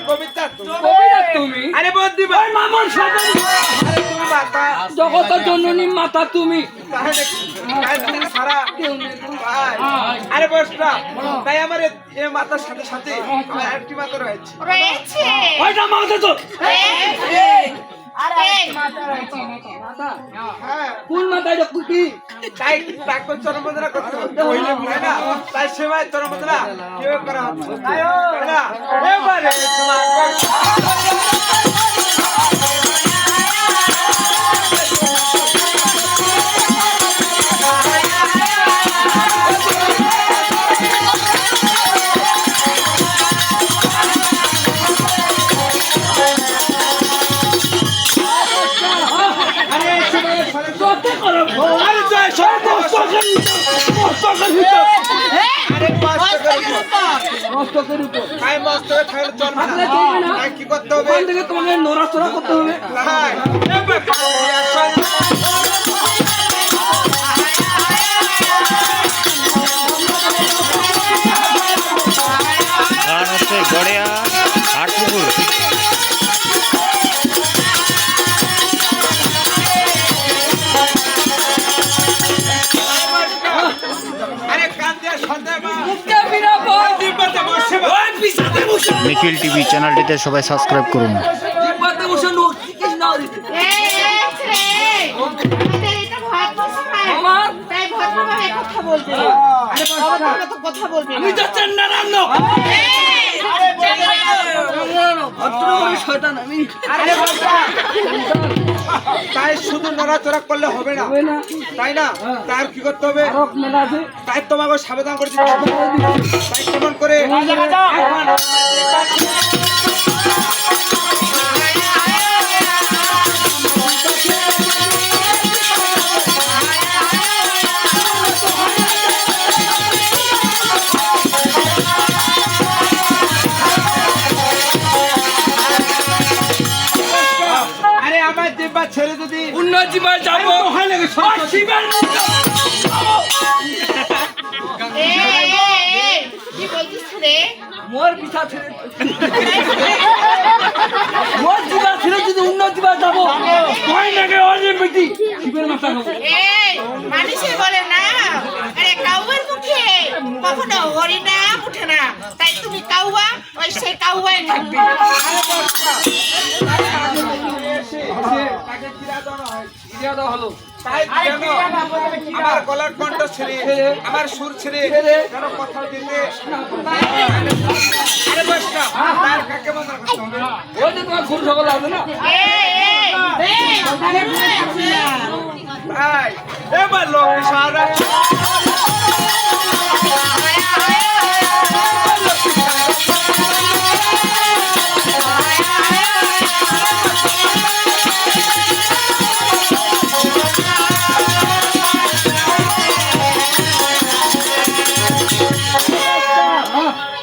কবিতা তুমি আরে বদ্দি ভাই মামুন সাথে আরে তুমি মাতা জগতের জননী মাতা তুমি তাহলে তুমি সারা আরে বসরা তাই আমার এই মাতার সাথে সাথে আমার আরেকটি মাতা রয়েছে ওইটা মাথা তো কোন মাথায় কি তাই তাকে চরমদরা করতে হইলে তাই না তাই সেবায় চরমদরা কেউ করা হচ্ছে তাই না এবারে কি করতে হবে তোমাকে নড়াচড়া করতে হবে গান হচ্ছে গড়িয়া হাটপুকুর নিখিল টিভি চ্যানেলটিতে সবাই সাবস্ক্রাইব করুন। তাই শুধু নড়াচড়া করলে হবে না তাই না তার কি করতে হবে তাই তোমাকে সাবধান করতে তাই কেমন করে ছেড়ে যদি উন্নত জীবন যাবো মোর পিছা ছেড়ে মোর জীবন ছেড়ে যদি উন্নত জীবন যাবো ভয় লাগে অনেক বেটি শিবের মাথা খাবো মানুষে বলে না আরে কাউয়ার মুখে কখনো হরিণা উঠে না তাই তুমি কাউয়া ওই সে কাউয়াই থাকবে আমার গলার কণ্ঠ ছেড়ে আমার সুর ছেড়ে যেন কথা দিতে আরে বসটা তার কাকে বন্ধ করতে হবে ওই যে তোমার ফুল সকল আছে না ভাই এবার লোক সারা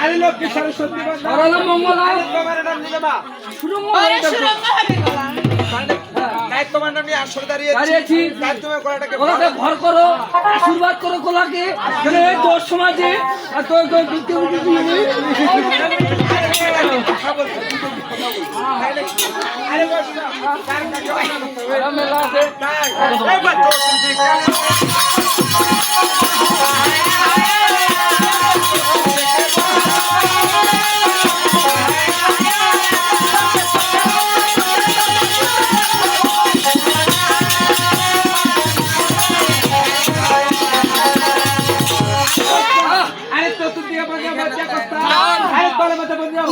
আরে লোক কি সরস্বতী সরলা মঙ্গলা তোমার নাম নিলামা শুরু ওরে সুরঙ্গ হবে গলা তাই তোমার নাম নিয়ে আসরে দাঁড়িয়েছি তাই তুমি গলাটাকে গলাকে ভর করো আশীর্বাদ করো গলাকে মানে তোর সমাজে আর তোর দিতে আরে বস না তার কাকে মেলা আছে তাই এবার তো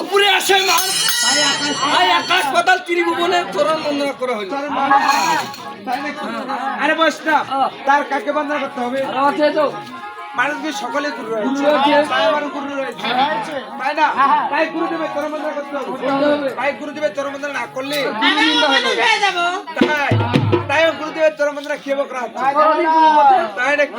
উপরে আসে মান আকাশ পাতাল ত্রিভুবনে তোরা বন্দনা করা হলো আরে বস না তার কাকে বন্দনা করতে হবে আছে তো মানুষ কি সকলে গুরু রয়েছে গুরু রয়েছে। তাই আমার গুরু রয়েছে তাই না তাই গুরুদেবের চরণ বন্দনা করতে হবে তাই গুরুদেবের চরণ বন্দনা না করলে আমি মানুষ হয়ে যাব তাই তাই গুরুদেবের চরণ বন্দনা কিভাবে করা হচ্ছে তাই নাকি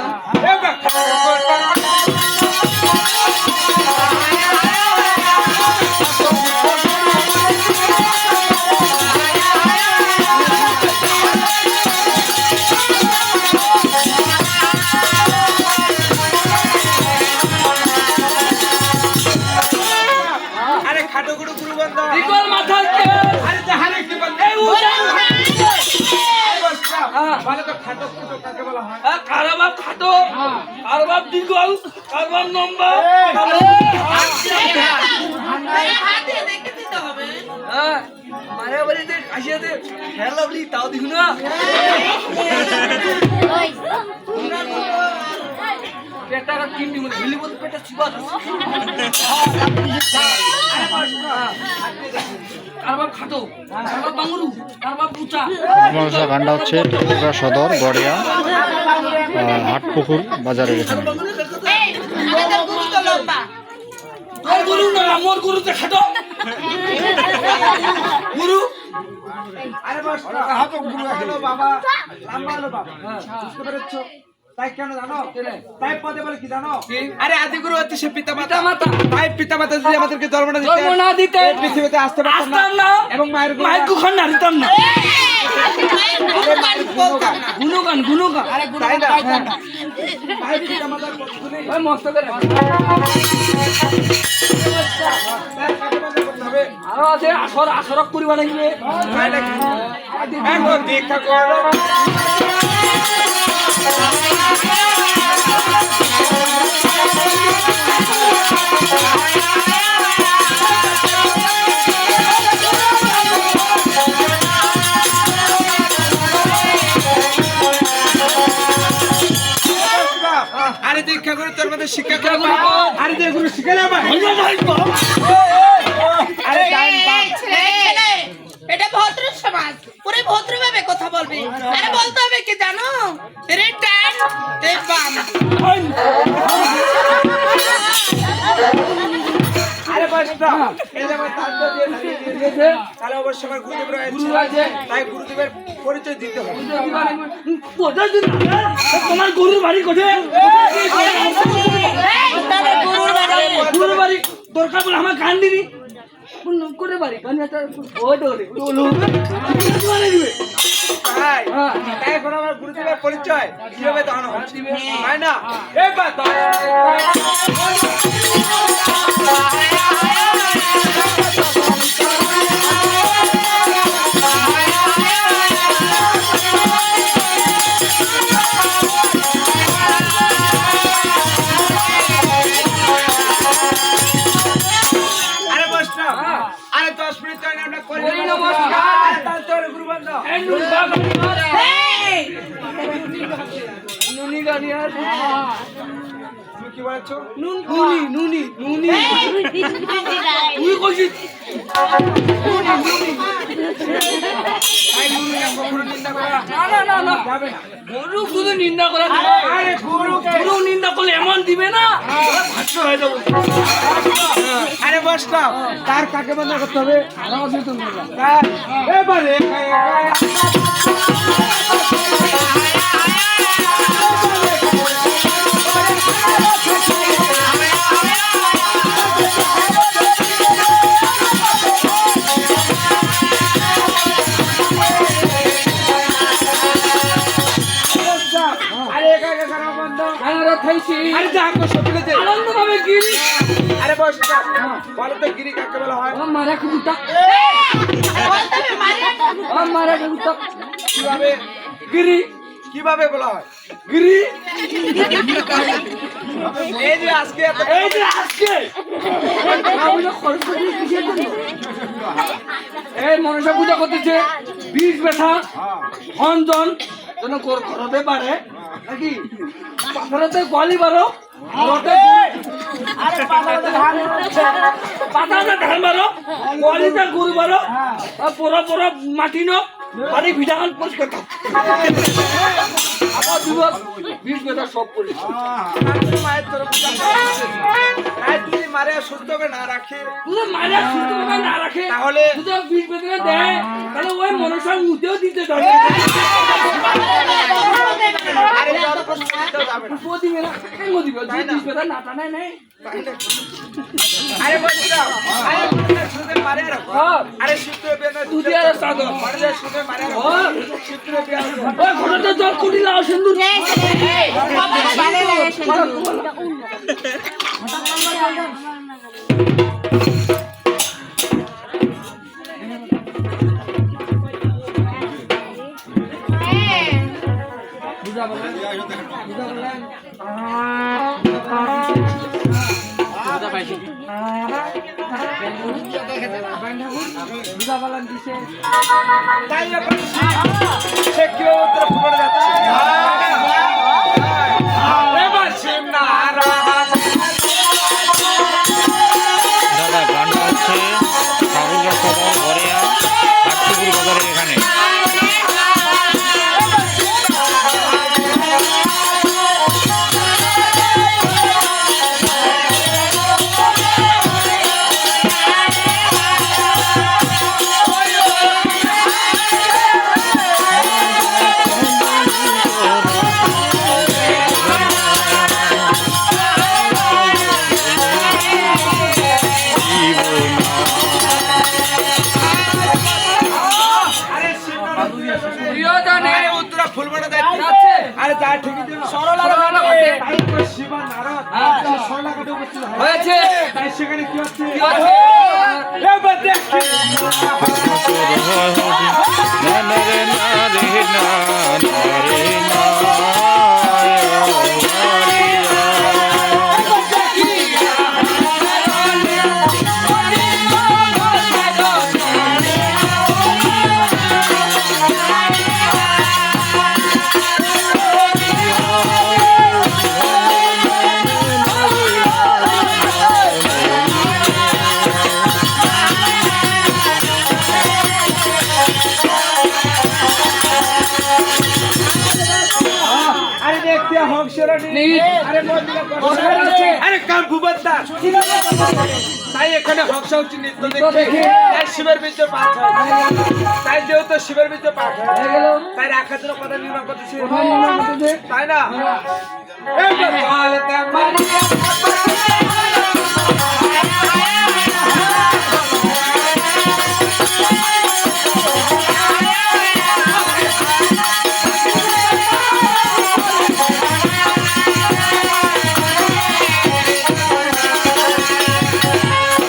গুরু গুরু বন্ধ ইকল মাথার কে আরে জাহারে কি বন্ধ এই উড়ান বলে তো খাটো খাটো কাকে বলা হয় কারো বাপ খাটো কারো বাপ দিগল কারো বাপ লম্বা হাতে দেখে দিতে হবে মারে বাড়িতে কাশিয়াতে খেলা বলি তাও দেখুন না পেটটা কিনবি মনে হিলি বলতে পেটটা চিবা কারো বাপ খাটো কারো বাপ বাঙ্গুরু কারো বাপ উঁচা আমার গানটা হচ্ছে ত্রিপুরা সদর গড়িয়া হাটপুকুর বাজারের এখানে এই আমাদের গুরু তো লম্বা আর গুরু না মোর গুরুতে খাটো গুরু আরে বস হাতো গুরু হলো বাবা লম্বা হলো বাবা বুঝতে পেরেছো তাই কেন জানো তাই পদে বলে কি জানো আরে আদি গুরু হচ্ছে সে পিতা মাতা তাই পিতা মাতা যদি আমাদেরকে জন্ম না দিতে এই পৃথিবীতে আসতে পারতাম না এবং মায়ের কুখান না দিতাম না গুণগান গুণগান আরে তাই না তাই পিতা মাতার পদগুলি ওই মস্ত করে আরো আছে আসরক করিবা লাগবে তাই নাকি এখন দীক্ষা করো আরে দীক্ষা করে তোর মধ্যে শিক্ষা করে আরে যে গুরু শিখে না ভাই আরে এই ছেলে, এটা ভদ্র সমাজ পুরো ভদ্রভাবে কথা বলবি আরে বলতে হবে কি জানো রে টান তে বাম আরে বাসটা এই যে আমার তান্ত্র দিয়ে ঢালিয়ে দিয়েছে তাহলে অবশ্যই আমার গুরুদেব রয়েছে তাই গুরুদেবের পরিচয় দিতে হবে তোমার গরুর বাড়ি কোথায় গরুর বাড়ি দরকার বলে আমার গান দিবি করে বাড়ি গান ওই দৌড়ে দিবে তাই তাই এখন আমার গুরুদেবের পরিচয় কিভাবে দাঁড়ানো হচ্ছে তাই না এবার আরে বস না আরে 10 মিনিট টাইম আমরা করি নমস্কার তাহলে চলো গুরু বন্ধ এই নুনি গাড়ি আর তুমি কি বলছো নুনি তুই কইছিস তাই নুনি না কখনো নিন্দা করা না যাবে না গরু শুধু নিন্দা করা আরে গরু নিন্দা করলে এমন দিবে না ভাষ্য হয়ে যাবো আরে বস না তার কাকে বন্ধ করতে হবে আরো সচেতন করবা তার এবারে আরে একা একা করা বন্ধ আরে থাইছি আরে যা কো সবগুলো দে আনন্দ ভাবে গিরি আরে বস না বলো তো গিরি কাকে বলা হয় ও মারা কুকুরটা বলতে হবে মারে ও মারা কুকুরটা কিভাবে গিরি কিভাবে বলা হয় গিরি এই যে আজকে এত এই যে আজকে আমরা খরচ করে কিসের জন্য এই মনসা পূজা করতেছে বীজ ব্যথা হনজন যেন ঘরতে পারে নাকি পাথরতে গোয়ালি বারো পাতাতে ধান বারো গোয়ালিতে গরু বারো পোড়া পোড়া মাটি ন বাড়ি ভিটাখান পরিষ্কার থাক আবার দিবস বীজ ব্যথা সব পরিষ্কার মায়ের তরফ যদি মারে সুস্থ করে না রাখে তুই মারা সুস্থ করে না রাখে তাহলে তুই তো বীজ বেদনা দেয় তাহলে ওই মনসার মুতেও দিতে যাবে আরে তোর প্রশ্ন দিতেও যাবে না ও দিবে না কেন দিবে বীজ বেদনা না টানে নাই আরে বলছিলা আরে সুন্দর মারে রাখো আরে সূত্র বেনা তুই দিয়ে আর সাদর মারে সুন্দর মারে রাখো সূত্র বেনা ওই ঘরতে জল কুড়ি লাও সিন্দুর বাবা ভালো লাগে সেই বুঝা পালান দিছে তাই এখন সে কিভাবে উত্তরা ফুটবলে যাচ্ছে এবার শিব নারায়ণ দাদা গানটা হচ্ছে ঠাকুরগাঁ সদর গড়িয়া হাটপুকুর বাজারের এখানে। প্রিয়জনে আরে উত্তরা ফুলবনে যাচ্ছে যাচ্ছে আরে যা ঠিকই দিল সরলা তাই ঘাটে। তো শিবা নারদ সরলা ঘাটে উপস্থিত হয়েছে। তাই সেখানে কি হচ্ছে কি হচ্ছে? এবার দেখি আরে দেখতে হংসরানি নীল। আরে মন্দিরে কোথায় যাচ্ছে? আরে কাম ভুবত্তা তাই এখানে হংস হচ্ছে নৃত্য নৃত্য দেখে দেখে। তাই শিবের বিদ্যে পাঠ হয় তাই যেহেতু শিবের বিদ্যে পাঠ হয় হয়ে গেল তাই রাখার জন্য কথা নির্মাণ করতেছি কোথায় নির্মাণ করতেছে? তাই না এইবার চলতে মারিয়া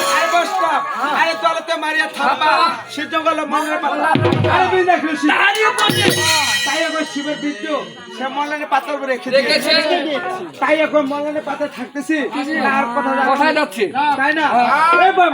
আরে বসকা আরে চলতে মারিয়া থাপা সে জঙ্গল মনের পাতা আরে বিনা খুশি তাই এখন শিবের বিদ্যু সে মলানের পাতার উপরে রেখে রেখেছে। তাই এখন মলানের পাতা থাকতেছি আর কথা কোথায় যাচ্ছে? তাই না এবার